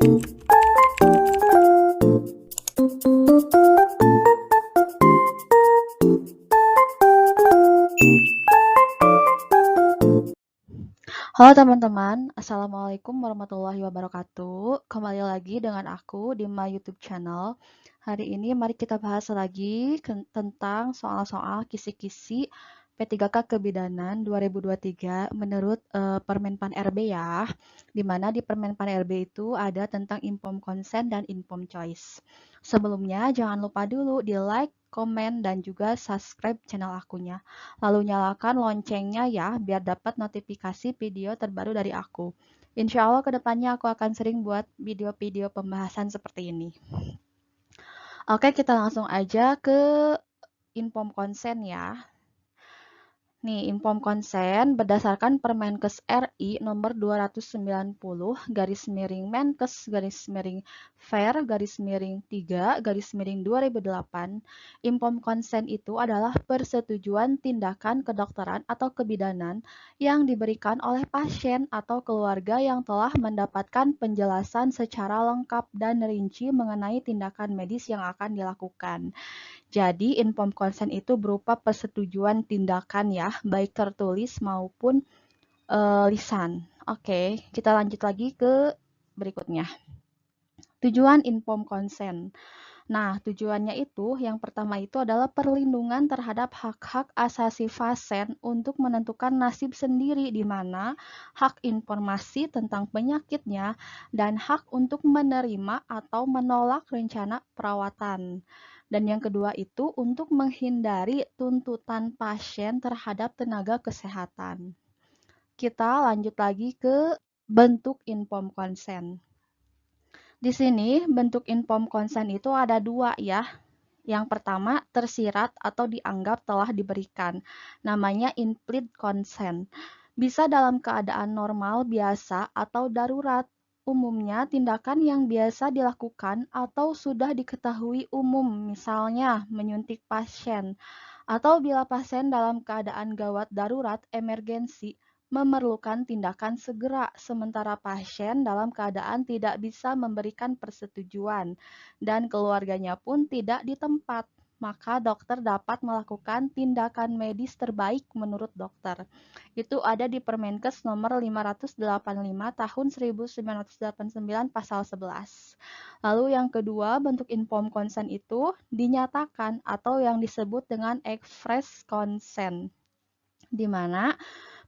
Halo teman-teman, Assalamualaikum warahmatullahi wabarakatuh. Kembali lagi dengan aku di my YouTube channel. Hari ini mari kita bahas lagi tentang soal-soal kisi-kisi P3K Kebidanan 2023 menurut Permenpan RB ya. Dimana di Permenpan RB itu ada tentang informed consent dan informed choice. Sebelumnya jangan lupa dulu di like, komen, dan juga subscribe channel akunya. Lalu nyalakan loncengnya ya, biar dapat notifikasi video terbaru dari aku. Insya Allah kedepannya aku akan sering buat video-video pembahasan seperti ini. Oke, kita langsung aja ke inform konsen ya. Nih, inform konsen berdasarkan Permenkes RI nomor 290 garis miring Menkes garis miring Fair garis miring 3 garis miring 2008. Inform konsen itu adalah persetujuan tindakan kedokteran atau kebidanan yang diberikan oleh pasien atau keluarga yang telah mendapatkan penjelasan secara lengkap dan rinci mengenai tindakan medis yang akan dilakukan. Jadi, informed consent itu berupa persetujuan tindakan ya, baik tertulis maupun lisan. Oke, kita lanjut lagi ke berikutnya. Tujuan informed consent. Nah, tujuannya itu yang pertama itu adalah perlindungan terhadap hak-hak asasi pasien untuk menentukan nasib sendiri di mana hak informasi tentang penyakitnya dan hak untuk menerima atau menolak rencana perawatan. Dan yang kedua itu untuk menghindari tuntutan pasien terhadap tenaga kesehatan. Kita lanjut lagi ke bentuk informed consent. Di sini bentuk informed consent itu ada dua ya. Yang pertama tersirat atau dianggap telah diberikan. Namanya implicit consent. Bisa dalam keadaan normal biasa atau darurat. Umumnya tindakan yang biasa dilakukan atau sudah diketahui umum, misalnya menyuntik pasien, atau bila pasien dalam keadaan gawat darurat emergensi memerlukan tindakan segera, sementara pasien dalam keadaan tidak bisa memberikan persetujuan dan keluarganya pun tidak di tempat, maka dokter dapat melakukan tindakan medis terbaik menurut dokter. Itu ada di Permenkes nomor 585 tahun 1989 pasal 11. Lalu yang kedua, bentuk informed consent itu dinyatakan atau yang disebut dengan express consent, di mana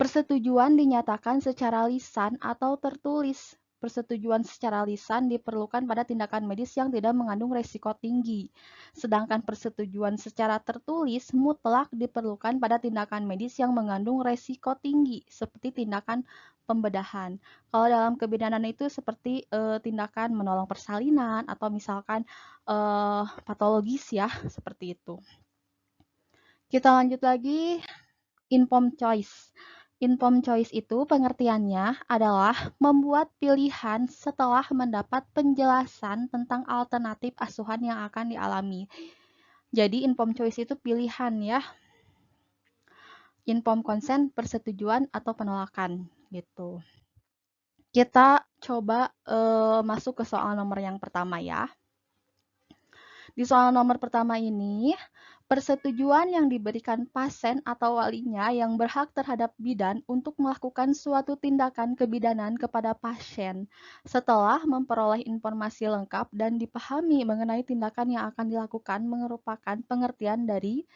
persetujuan dinyatakan secara lisan atau tertulis. Persetujuan secara lisan diperlukan pada tindakan medis yang tidak mengandung resiko tinggi. Sedangkan persetujuan secara tertulis mutlak diperlukan pada tindakan medis yang mengandung resiko tinggi, seperti tindakan pembedahan. Kalau dalam kebidanan itu seperti tindakan menolong persalinan atau misalkan patologis ya, seperti itu. Kita lanjut lagi, informed choice. Informed choice itu pengertiannya adalah membuat pilihan setelah mendapat penjelasan tentang alternatif asuhan yang akan dialami. Jadi informed choice itu pilihan ya. Informed consent persetujuan atau penolakan gitu. Kita coba masuk ke soal nomor yang pertama ya. Di soal nomor pertama ini, persetujuan yang diberikan pasien atau walinya yang berhak terhadap bidan untuk melakukan suatu tindakan kebidanan kepada pasien setelah memperoleh informasi lengkap dan dipahami mengenai tindakan yang akan dilakukan merupakan pengertian dari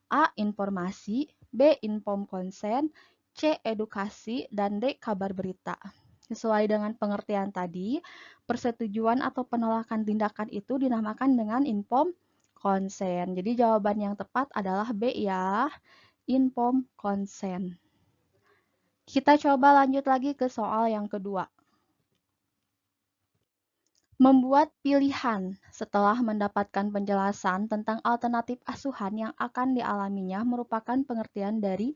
A. Informasi, B. Informed consent, C. Edukasi, dan D. Kabar berita. Sesuai dengan pengertian tadi, persetujuan atau penolakan tindakan itu dinamakan dengan informed consent. Jadi jawaban yang tepat adalah B ya, informed consent. Kita coba lanjut lagi ke soal yang kedua. Membuat pilihan setelah mendapatkan penjelasan tentang alternatif asuhan yang akan dialaminya merupakan pengertian dari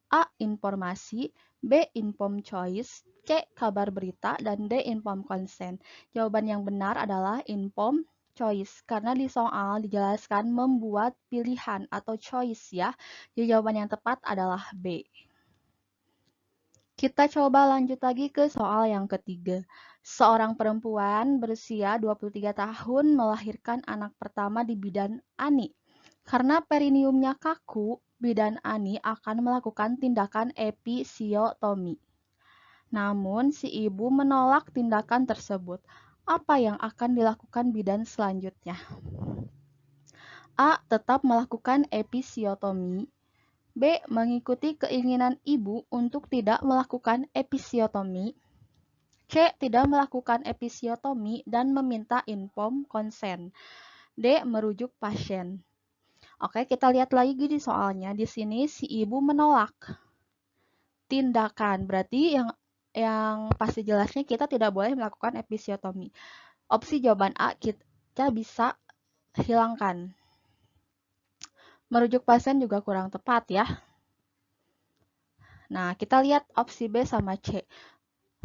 A. Informasi, B. Informed choice, C. Kabar berita, dan D. Informed consent. Jawaban yang benar adalah informed choice, karena di soal dijelaskan membuat pilihan atau choice ya. Jadi jawaban yang tepat adalah B. Kita coba lanjut lagi ke soal yang ketiga. Seorang perempuan berusia 23 tahun melahirkan anak pertama di bidan Ani. Karena perineumnya kaku, bidan Ani akan melakukan tindakan episiotomi. Namun, si ibu menolak tindakan tersebut. Apa yang akan dilakukan bidan selanjutnya? A. Tetap melakukan episiotomi. B. Mengikuti keinginan ibu untuk tidak melakukan episiotomi. C. Tidak melakukan episiotomi dan meminta informed consent. D. Merujuk pasien. Oke, kita lihat lagi di soalnya. Di sini si ibu menolak tindakan. Berarti yang pasti jelasnya kita tidak boleh melakukan episiotomi. Opsi jawaban A kita bisa hilangkan. Merujuk pasien juga kurang tepat ya. Nah, kita lihat opsi B sama C.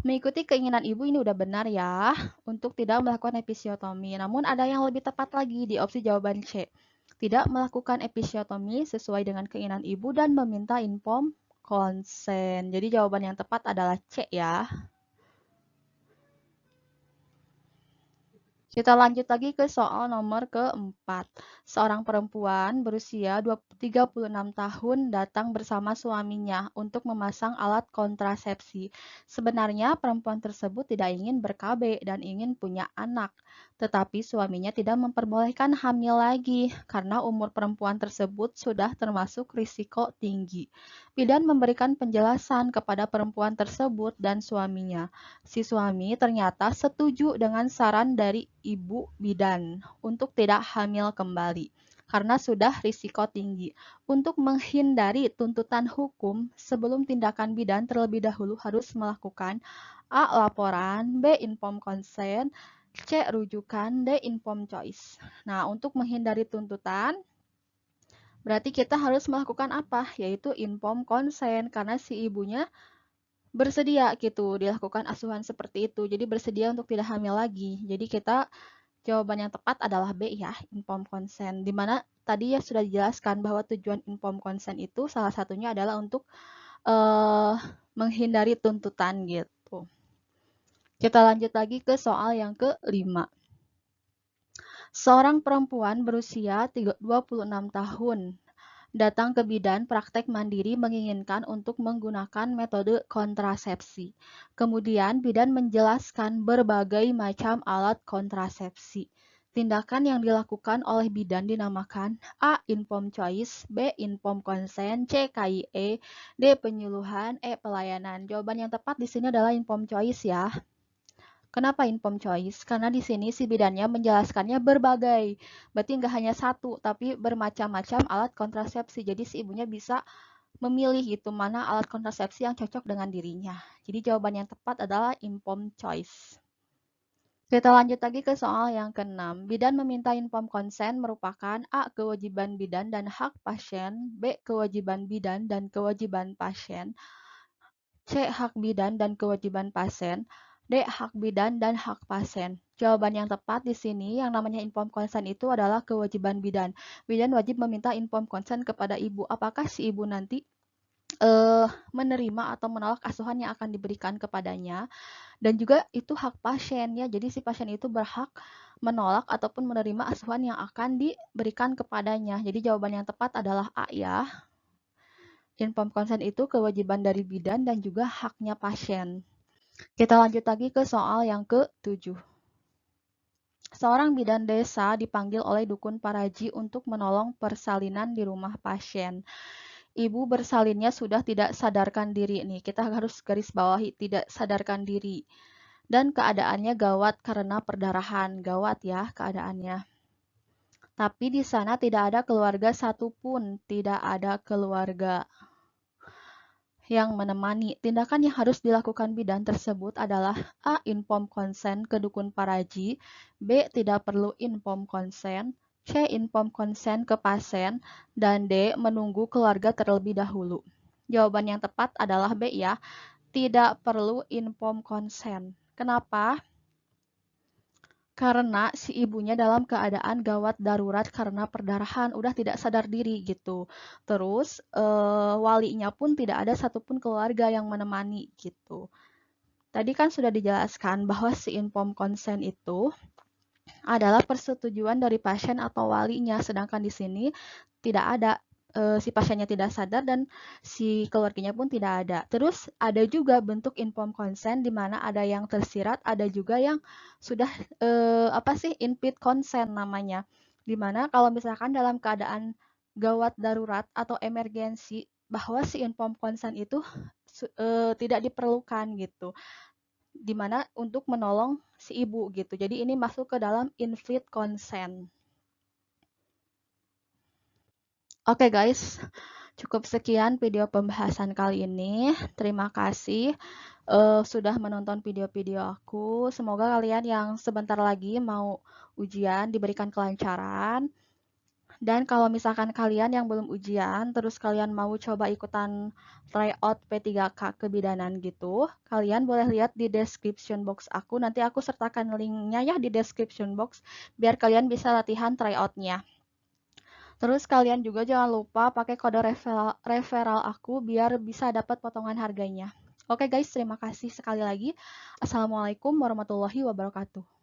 Mengikuti keinginan ibu ini udah benar ya, untuk tidak melakukan episiotomi. Namun ada yang lebih tepat lagi di opsi jawaban C. Tidak melakukan episiotomi sesuai dengan keinginan ibu dan meminta informed consent. Jadi jawaban yang tepat adalah C ya. Kita lanjut lagi ke soal nomor keempat. Seorang perempuan berusia 36 tahun datang bersama suaminya untuk memasang alat kontrasepsi. Sebenarnya perempuan tersebut tidak ingin ber-KB dan ingin punya anak. Tetapi suaminya tidak memperbolehkan hamil lagi karena umur perempuan tersebut sudah termasuk risiko tinggi. Bidan memberikan penjelasan kepada perempuan tersebut dan suaminya. Si suami ternyata setuju dengan saran dari ibu bidan untuk tidak hamil kembali karena sudah risiko tinggi. Untuk menghindari tuntutan hukum, sebelum tindakan bidan terlebih dahulu harus melakukan A. Laporan, B. Informed consent, C. Rujukan, D. Informed choice. Nah, untuk menghindari tuntutan, berarti kita harus melakukan apa? Yaitu informed consent karena si ibunya bersedia gitu dilakukan asuhan seperti itu. Jadi bersedia untuk tidak hamil lagi. Jadi kita jawaban yang tepat adalah B ya, informed consent. Dimana tadi ya sudah dijelaskan bahwa tujuan informed consent itu salah satunya adalah untuk menghindari tuntutan gitu. Kita lanjut lagi ke soal yang kelima. Seorang perempuan berusia 26 tahun datang ke bidan praktek mandiri menginginkan untuk menggunakan metode kontrasepsi. Kemudian bidan menjelaskan berbagai macam alat kontrasepsi. Tindakan yang dilakukan oleh bidan dinamakan A. Informed choice, B. Informed consent, C. KIE, D. Penyuluhan, E. Pelayanan. Jawaban yang tepat di sini adalah informed choice ya. Kenapa informed choice? Karena di sini si bidannya menjelaskannya berbagai. Berarti nggak hanya satu, tapi bermacam-macam alat kontrasepsi. Jadi si ibunya bisa memilih gitu mana alat kontrasepsi yang cocok dengan dirinya. Jadi jawaban yang tepat adalah informed choice. Kita lanjut lagi ke soal yang ke-6. Bidan meminta informed consent merupakan A. Kewajiban bidan dan hak pasien, B. Kewajiban bidan dan kewajiban pasien, C. Hak bidan dan kewajiban pasien, D. Hak bidan dan hak pasien. Jawaban yang tepat di sini yang namanya informed consent itu adalah kewajiban bidan. Bidan wajib meminta informed consent kepada ibu. Apakah si ibu nanti menerima atau menolak asuhan yang akan diberikan kepadanya. Dan juga itu hak pasien ya. Jadi si pasien itu berhak menolak ataupun menerima asuhan yang akan diberikan kepadanya. Jadi jawaban yang tepat adalah A ya. Informed consent itu kewajiban dari bidan dan juga haknya pasien. Kita lanjut lagi ke soal yang ke-7. Seorang bidan desa dipanggil oleh dukun Paraji untuk menolong persalinan di rumah pasien. Ibu bersalinnya sudah tidak sadarkan diri nih. Kita harus garis bawahi tidak sadarkan diri. Dan keadaannya gawat karena perdarahan. Gawat ya keadaannya. Tapi di sana tidak ada keluarga satupun. Tidak ada keluarga yang menemani. Tindakan yang harus dilakukan bidan tersebut adalah A. Informed consent ke dukun Paraji, B. Tidak perlu informed consent, C. Informed consent ke pasien, dan D. Menunggu keluarga terlebih dahulu. Jawaban yang tepat adalah B ya, tidak perlu informed consent. Kenapa? Karena si ibunya dalam keadaan gawat darurat karena perdarahan, udah tidak sadar diri gitu. Terus walinya pun tidak ada satupun keluarga yang menemani gitu. Tadi kan sudah dijelaskan bahwa si informed consent itu adalah persetujuan dari pasien atau walinya, sedangkan di sini tidak ada, si pasiennya tidak sadar dan si keluarganya pun tidak ada. Terus ada juga bentuk informed consent di mana ada yang tersirat, ada juga yang sudah, implicit consent namanya. Di mana kalau misalkan dalam keadaan gawat darurat atau emergensi bahwa si informed consent itu tidak diperlukan gitu. Di mana untuk menolong si ibu gitu. Jadi ini masuk ke dalam implicit consent. Oke guys, cukup sekian video pembahasan kali ini. Terima kasih sudah menonton video-video aku. Semoga kalian yang sebentar lagi mau ujian diberikan kelancaran. Dan kalau misalkan kalian yang belum ujian, terus kalian mau coba ikutan tryout P3K kebidanan gitu, kalian boleh lihat di description box aku. Nanti aku sertakan linknya ya di description box, biar kalian bisa latihan tryoutnya. Terus kalian juga jangan lupa pakai kode referral aku biar bisa dapat potongan harganya. Oke guys, terima kasih sekali lagi. Assalamualaikum warahmatullahi wabarakatuh.